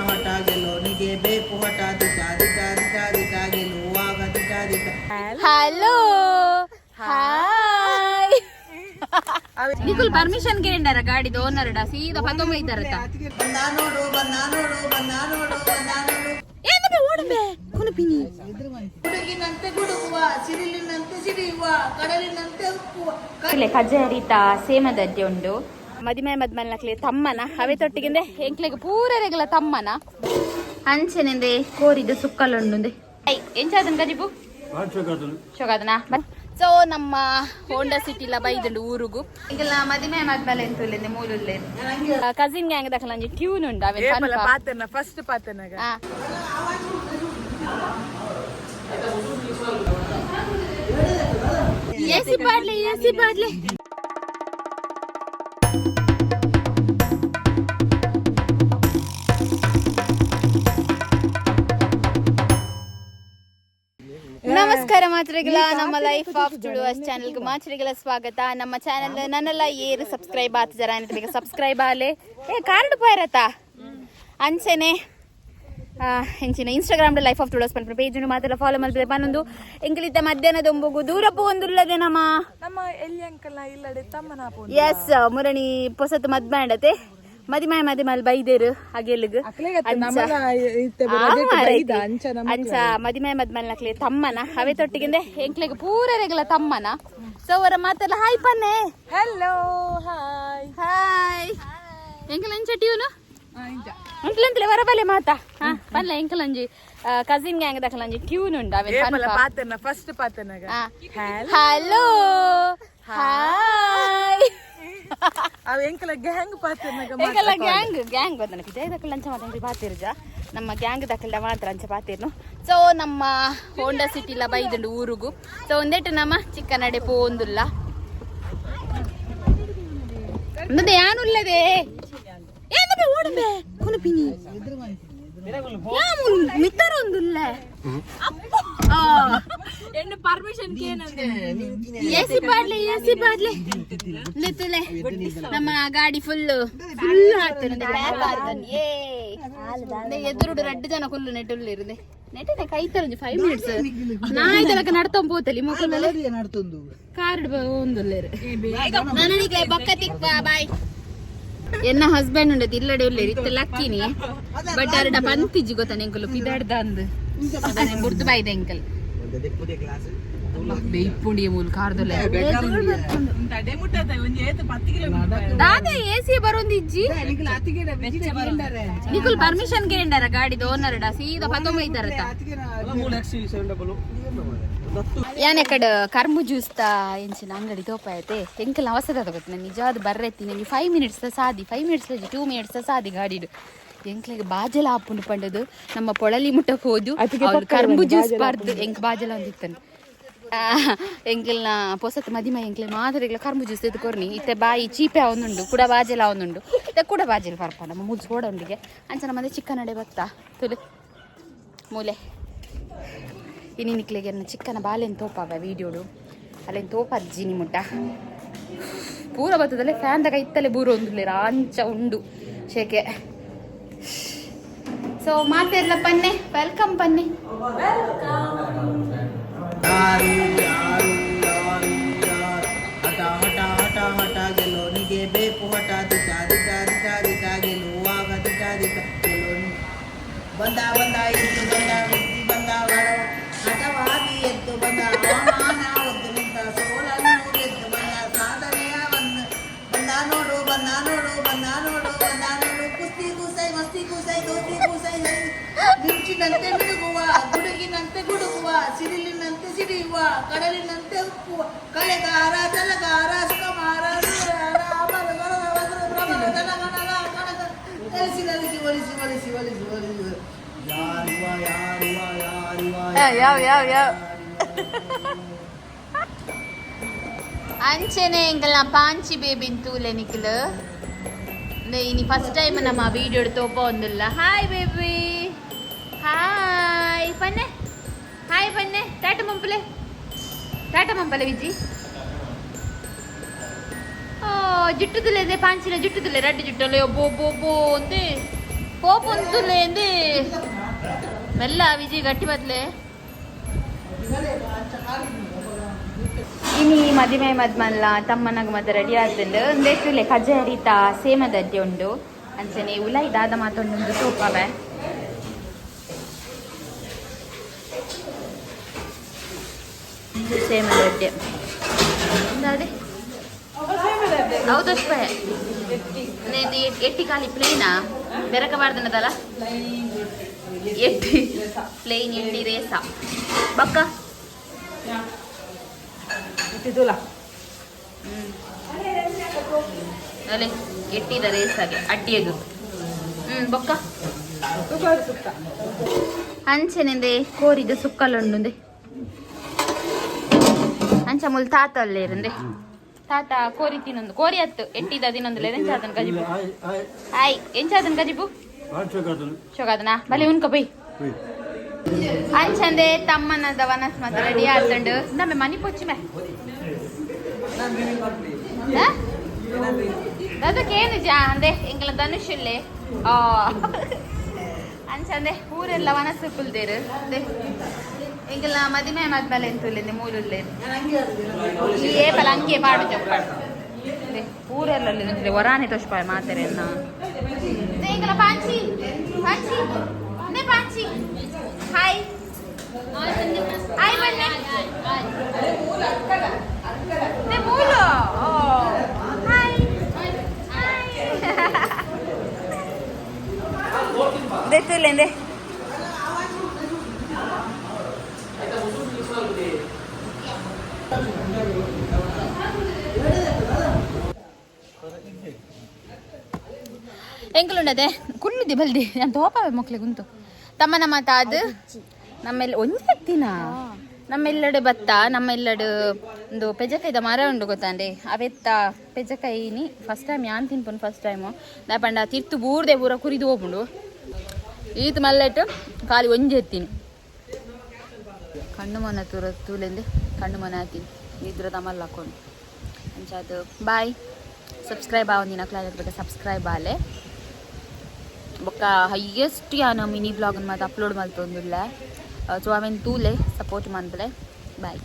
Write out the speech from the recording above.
ಹಠ ಗೆಲ್ಲೋನಿಗೆ ಬೇಕು ಹಠ ದಿಟ ದಿಟ ದಿಟ ದಿಟ ಗೆಲ್ಲುವಾಗ ದಿಟ ದಿಟ. ಹಲೋ ಹಾಯ್ ನಿಖುಲ್ ಪರ್ಮಿಷನ್ ಕೇಳಿದಾರ ಗಾಡಿದು ಓನರ್ಡ ಸೀದಾ ಪತ್ತೊಂಬ ಇದ್ದಾರತ್ತ ಬಂದ ನೋಡು ಬಂದ ನೋಡು ಬಂದ ನೋಡು ಬಂದ ನೋಡು ಏನಪ್ಪೆ ಓಡಂಬೆ ಕುನುಪಿನಿ ಹುಡುಗಿನಂತೆ ಗುಡುಗುವ ಸಿಡಿಲಿನಂತೆ ಸಿಡಿಯುವ ಕಡಲಿನಂತೆ ಉಪ್ಪುವ ಕಜ್ಜೆ ಹರಿತ ಸೇಮದಡ್ಡಿ ಉಂಡು ಮದಿಮೆ ಮದ್ಮಲ್ನಕ್ಲೆ ತಮ್ಮನ ಅವೇ ತೊಟ್ಟಿಗೆ ಎಂಕ್ಲೆಗೆ ಪೂರರೆಗಲ ತಮ್ಮನ ಅಂಚೆನೆಂದೆ ಕೋರಿದು ಸುಕ್ಕಲುಂಡು ಎಂಚಾದನ್ ಗಜಿಬು ಶೋಗಾದನ ಸೊ ನಮ್ಮ ಹೋಂಡಾ ಸಿಟಿಲ ಬೈದುಂಡು ಊರುಗು ಈಗೆಲ್ಲ ಮದಿಮೆ ಮದ್ಮಲೆ ಎಂತುಲ್ಲೆ ಮೂಲುಲ್ಲೆ ಕಸಿನ್ ಗ್ಯಾಂಗ್ ದಕಲ ಒಂಜಿ ಟ್ಯೂನ್ ಉಂಡು ಅವೇ ಪಾತನ ಫಸ್ಟ್ ಪಾತನಗ ಏಸಿ ಪಾಡ್ಲೆ ನಮಸ್ಕಾರ ಮಾತ್ರಿಗಳ ನಮ್ಮ ಲೈಫ್ ಆಫ್ ಜುಡುವಸ್ ಚಾನೆಲ್ಗೆ ಮಾತ್ರಿಗಳ ಸ್ವಾಗತ. ನಮ್ಮ ಚಾನೆಲ್ ನನ್ನೆಲ್ಲ ಏರು ಸಬ್ಸ್ಕ್ರೈಬ್ ಆತ ಜರ ಬೇಗ ಸಬ್ಸ್ಕ್ರೈಬ್ ಆಲೆ ಕಾರ್ಡ್ ಪೋಯರತ್ತ ಅಂಚೆನೆ ಹೆಂಚಿನ ಇನ್ಸ್ಟಾಗ್ರಾಮ್ ಲೈಫ್ ಆಫ್ ಜುಡುವಸ್ ಪನ್ಪನ ಪೇಜ್ ಮಾತೆಲ್ಲ ಫಾಲೋ ಮಾಡ್ತದೆ ಪನ್ನೊಂದು ಎಂಕಲಿದ್ದ ಮಧ್ಯಾಹ್ನದ ಒಂಬುಗು ದೂರ ಪೋಂದುಲ್ಲದೆ ನಮ್ಮ ಎಲ್ಲಿ ಅಂಕಲ್ ಇಲ್ಲಡೆ ತಮ್ಮನ ಎಸ್ ಮುರಣಿ ಪೊಸತ್ ಮದ್ಮಾಂಡತೆ ಮದಿಮಾಲ್ ಬೈದೇರು ಹಾಗೆಲ್ಗ ಅಂಚ ಮದಿಮಾಯ ಮದ್ಮಲ್ನಕ್ಲೆ ತಮ್ಮನ ಅವೇ ತೊಟ್ಟಿಗೆ ಎಂಕ್ಲೆಗೆ ಪೂರರೆಗಲ ತಮ್ಮನ ಸೊ ಅವರ ಮಾತೆಲ್ಲ ಹಾಯ್ ಪನ್ನೆ ಹಲೋ ಹಾಯ್ ಹಾಯ್ ಎಂಕಲ್ ಅಂಚ ಟ್ಯೂನು ಎಂಕ್ಲಂತಲೇ ವರಬಲೆ ಮಾತಾ ಪನ್ಲ ಎಂಕಲಂಜಿ ಕಸಿನ್ ಗ್ಯಾಂಗ್ ದಕಲಂಜಿ ಟ್ಯೂನ್ ಉಂಡು ಅವೇ ಪಾತನ ಫಸ್ಟ್ ಪಾತನಗ ಹಲೋ ಹಾಯ್ ಅವ ಎಂಕಲ ಗ್ಯಾಂಗ್ ಪಾತನಗ ಎಂಕಲ ಗ್ಯಾಂಗ್ ಬಂದನ ಪಿಜೈ ದಕಲ ಅಂಚ ಮಾತಂಗ್ರಿ ಪಾತಿರ್ಜ ನಮ್ಮ ಗ್ಯಾಂಗ್ ದಕಲ್ದ ಮಾತ್ರ ಅಂಚ ಪಾತಿರ್ನು. ಸೊ ನಮ್ಮ ಹೋಂಡಾ ಸಿಟಿಲ ಬೈದುಂಡು ಊರುಗು ಸೊ ಒಂದೇಟು ನಮ್ಮ ಚಿಕ್ಕನಡೆ ಪೋಂದುಲ್ಲ ಅನ್ನದೆ ಯಾನುಲ್ಲದೆ ಏನಬೆ ಓಡಬೆ ಕುನುಪಿನಿ ಮಿತ್ತರ ಒಂದುಲ್ಲ ಎನ್ನ ಪರ್ಮಿಷನ್ ಕೇನಂದೆ ಏಸಿ ಪಾಡ್ಲೆ ನೆತ್ತಲೆ ನಮ್ಮ ಗಾಡಿ ಫುಲ್ ಹಾಕ್ತಾನೆ ಬ್ಯಾಕ್ ಹಾಕ್ತಾನೆ ಎದುರುಡು 2 ಜನ ಫುಲ್ ನೆಟ್ಟುಲ್ಲಿ ಇರುದೆ ನೆಟ್ಟನೆ ಕೈತರಂಜಿ 5 ಮಿನಿಟ್ಸ್ ನಾ ಇದಲಕ ನಡ್ತೊಂದು ಹೋತಲಿ ಮುಖಲ್ಲೇ ನಡ್ತೊಂದು ಕಾರ್ಡ್ ಒಂದುಲ್ಲೇರು ನನಗೆ ಬಕ್ಕತಿ ಬಾಯ್ ಎನ್ನ ಹಸ್ಬೆಂಡ್ ಉಂಡತಿ ಇಲ್ಲಡೆ ಉಲ್ಲೇರಿ ಇತ್ತ ಲಕ್ಕಿನಿ ಬಟ್ ಅರಡ ಪಂತಿಜ್ಜಿ ಗೊತ್ತಾನೆ ಎಂಕಲು ಪಿದಾಡ್ದ ಅಂದ್ ಬುರ್ದು ಬಾಯ್ದೆ ಎಂಕಲ್ ಬೇಯ್ಪುಂಡಿ ಮೂಲ ಕಾರ್ದಲ್ಲ ದಾದ ಎಸಿ ಬರೋಂದಿಜ್ಜಿ ನಿಖುಲ್ ಪರ್ಮಿಷನ್ ಕೇಳಿದಾರ ಗಾಡಿದು ಓನರ್ಡ ಸೀದಾ ಪತ್ತೊಂಬ ಇದ್ದಾರತ್ತ ಯಾನೆ ಕಡೆ ಕರ್ಮು ಜ್ಯೂಸ್ ಎಂಚಿನ ಅಂಗಡಿ ತೋಪಾಯತೆ ಎಂಕಲ್ ಅವಸರ ತಗೋತ ನಾನು ನಿಜವಾದ ಬರ್ರೆತ್ತೀನಿ ನೀವು 5 ಮಿನಿಟ್ಸ್ ಸಾದಿ 5 ಮಿನಿಟ್ಸ್ 2 ಮಿನಿಟ್ಸ್ ಸಾದಿ ಗಾಡಿಡು ಎಂಕ್ಲೆಗೆ ಬಾಜಲ ಹಾಪುಂಡು ಪಂಡದು ನಮ್ಮ ಪೊಳಲಿ ಮುಟ್ಟಕ್ಕೆ ಹೋದು ಕರ್ಮು ಜ್ಯೂಸ್ ಬಾರ್ದು ಎಂಕ್ ಬಾಜಲ ಒಂದಿತ್ತನು ಎಂಕ್ಲೆನ ಪೊಸತ್ ಮದಿಮ ಎಂಕ್ಲೆ ಮಾದರಿಗಳ ಕರ್ಮು ಜ್ಯೂಸ್ ಎದ್ಕೊರ್ನಿ ಇತ್ತೆ ಬಾಯಿ ಚೀಪೆ ಅವನುಂಡು ಕೂಡ ಬಾಜಲ ಅವನುಂಡು ಇತ್ತೆ ಕೂಡ ಬಾಜಲ ಪರ್ಪ ನಮ್ಮ ಮುಜ್ಜು ಓಡೊಂಡಿಗೆ ಅಂಚನ ಮತ್ತೆ ಚಿಕ್ಕನ್ ಅಡೆ ಬತ್ತಾ ತುಲು ಮೂಲೆ ಇನಿ ನಿಕ್ಲೆಗೆ ಚಿಕ್ಕನ ಬಾಲೆನ್ ತೋಪಾವ ವೀಡಿಯೋಡು ಅಲ್ಲೇನು ತೋಪಜ್ಜಿನಿ ಮುಟ್ಟ ಪೂರ ಬತ್ತದಲ್ಲೇ ಫ್ಯಾನ್ ದಾಗ ಇತ್ತಲೇ ಬೂರು ಒಂದುಲ್ಲೆ ರಾಂಚ ಉಂಡು ಶೇಕೆ. ಸೊ ಮಾತೆಲ್ಲ ಪನ್ನೆ ವೆಲ್ಕಮ್ ಪನ್ನೆ ಹಠ ಗೆಲ್ಲೋನಿಗೆ ಬೇಕು ಹಠ ದಿಟ ದಿಟ ದಿಟ ದಿಟ ಗೆಲ್ಲುವಾಗ ದಿಟ ದಿಟ ಗೆಲ್ಲೋನಿ ಬಂದ ಎದ್ದು ಬಂದ ಹಠವಾಗಿ ಎದ್ದು ಬಂದ ಅವಮಾನ ಒದ್ದು ನಿಂತ ಸೋಲನ್ನು ಎದ್ದು ಬಂದ ಸಾಧನೆಯ ಬಂದ ನೋಡು ಕುಸ್ತಿ ಕೂಸೈ ಮಸ್ತಿ ಕೂಸೈ ದೋಸ್ತಿ ಕೂಸೈ ಮಿಂಚಿನಂತೆ ಮಿಡುಗುವ ಗುಡುಗಿನಂತೆ ಗುಡುಗುವ ಸಿಡಿಲಿನಂತೆ ಸಿಡಿಯುವ ಕಡಲಿನಂತೆ ಉಪ್ಪುವ ಕಳೆಗಾರ ಜಲಗಾರ ಸುಕಮಾರ ಅಂಚೆನೆ ಎಂಕಲ್ನ ಪಾಂಚಿ ಬೇಬಿನ್ ತೂಲೆ ನಿಖಿಲ್ ಇನಿ ಫಸ್ಟ್ ಟೈಮ್ ನಮ್ಮ ವೀಡಿಯೋ ತೋಪ ಒಂದಿಲ್ಲ. ಹಾಯ್ ಬೇಬಿ ಹಾಯ್ ಪನ್ನೆ ಟಾಟ ಮಂಪಲೆ ವಿಜಿ ಜುಟ್ಟುದಿಲ್ಲ ಪಾಂಚಿನ ಜುಟ್ಟುದಿಲ್ಲ 2 ಜುಟ್ಟಲ್ಲ ಒಬ್ಬ ಅಂತೆ పోపుంతులేంది మెల్ల విజయ్ గట్టి బదులే ಇನಿ ಮದುವೆ ಮದ್ಮಲ್ಲ ತಮ್ಮನಗ ಮದ ರೆಡಿ ಆತಂಡು ಒಂದೇತುಲೆ ಕಜೇರಿತ ಸೇಮದಡ್ಡೆ ಉಂಡು ಅಂಚನೆ ಉಲೈ ದಾದ ಮಾತೊಂದು ಸೋಪವೆ ಸೇಮದಡ್ಡೆ ಅದೇ ಹೌದಷ್ಟ ಎಟ್ಟಿ ಖಾಲಿ ಪ್ಲೇನಾ ಬೆರಕಬಾರ್ದನದಲ್ಲ ಎಟ್ಟಿ ಪ್ಲೇನ್ ಎಟ್ಟಿ ರೇಸ ಬಕ್ಕ ಅಲೆ ಎಟ್ಟಿದ ರೇಸಾಗೆ ಅಡ್ಡಿಯದು ಬೊಕ್ಕ ಅಂಚೆನೆಂದೆ ಕೋರಿದ ಸುಕ್ಕಲುಂಡುಂದೆ ಅಂಚ ಮುಲ್ ತಾತ ಅಲ್ಲೇ ಇರಂದೆ ತಾತ ಕೋರಿ ತಿನ್ನೊಂದು ಕೋರಿ ಹತ್ತು ಎಟ್ಟಿದ ತಿನ್ನೊಂದುಲ್ಲ ಎಂಚಾದನ್ ಕಜಿಬು ಆಯ್ ಎಂಚಾದನ್ ಕಜಿಬು ಶೋಗಾದನಾ ಬಲೆ ಉನ್ಕ ಬೈ ಅಂಚಂದೆ ತಮ್ಮನದ ವನಸ್ ಮತ್ತೆ ರೆಡಿ ಆತಂಡು ನಮ್ಮೆ ಮನಿ ಪೊಚ್ಚಿ ಮೇ ಅದಕ್ಕೇನು ಜಾ ಅಂದೆ ಎಂಕಲ ಧನುಷುಲ್ಲೆ ಅಂಚಂದೆ ಊರೆಲ್ಲ ವನಸ್ಸು ಕುಲ್ದೇರು ಅಂದೆ ಎಂಕಲ ಮದಿಮೆ ಮದ್ಮೇಲೆ ಎಂತುಲ್ಲೆ ಮೂರುಲ್ಲೆ ಈ ಏಪಲ ಅಂಕೆ ಪಾಡು ಚಪ್ಪಾಡು ಊರೆಲ್ಲ ವರಾನೆ ತೋಷ್ಪಾಯ ಮಾತಾರೆ ಅನ್ನ ಎಂಕಲ ಪಾಂಚಿ ಪಾಂಚಿ ನೆ ಪಾಂಚಿ ಹಾಯ್ ಹಾಯ್ ಬನ್ನಿ ನೆ ಮೂಲು ಹಾಯ್ ದೆತ್ತುಲೆಂದೆ ಎಂಕಲುಂಡದೆ ಕುಳ್ಳುದಿ ಬಲ್ದಿ ಅಂತ ಹೋಪವೆ ಮಕ್ಳಿಗೆ ಉಂಟು ತಮ್ಮನ ಮಾತಾದು ನಮ್ಮೆಲ್ಲ ಒಂಜಿ ಎತ್ತಿನ ನಮ್ಮೆಲ್ಲಡು ಭತ್ತ ನಮ್ಮೆಲ್ಲಡು ಒಂದು ಪೆಜಕಾಯ್ದ ಮರ ಉಂಡು ಗೊತ್ತಾಂಡೆ ಅವೆತ್ತ ಪೆಜಕಾಯಿನಿ ಫಸ್ಟ್ ಟೈಮ್ ಯಾನ್ ತಿನ್ಪುನು ಫಸ್ಟ್ ಟೈಮು ದಾಪಂಡ ತಿರ್ತು ಬೂರ್ದೆ ಪೂರ ಕುರಿದು ಹೋಗ್ಬಿಡು ಈತು ಮಲ್ಲೆಟ್ಟು ಖಾಲಿ ಒಂಜಿ ಎತ್ತೀನಿ ಕಣ್ಣು ಮೊನ ತೂಲೆಂದೆ ಕಣ್ಣು ಮೊನ ಹಾತೀನಿ ಇದ್ರ ತಮ್ಮಲ್ಲಿ ಹಾಕೊಂಡು ಅಂಚಾದು ಬಾಯ್ ಸಬ್ಸ್ಕ್ರೈಬ್ ಆವೊಂದಿನ ಕ್ಲಾಸ್ ಬಗ್ಗೆ ಸಬ್ಸ್ಕ್ರೈಬ್ ಆಲೆ ಬೊಕ್ಕ ಹೈಯೆಸ್ಟ್ ಯಾನ ಮಿನಿ ಬ್ಲಾಗ್ ಮತ್ತೆ ಅಪ್ಲೋಡ್ ಮಲ್ತೊಂದುಲ್ಲ ಸೊ ಅವೇನು ತೂಲೆ ಸಪೋರ್ಟ್ ಮಾಡ್ತಾರೆ ಬಾಯ್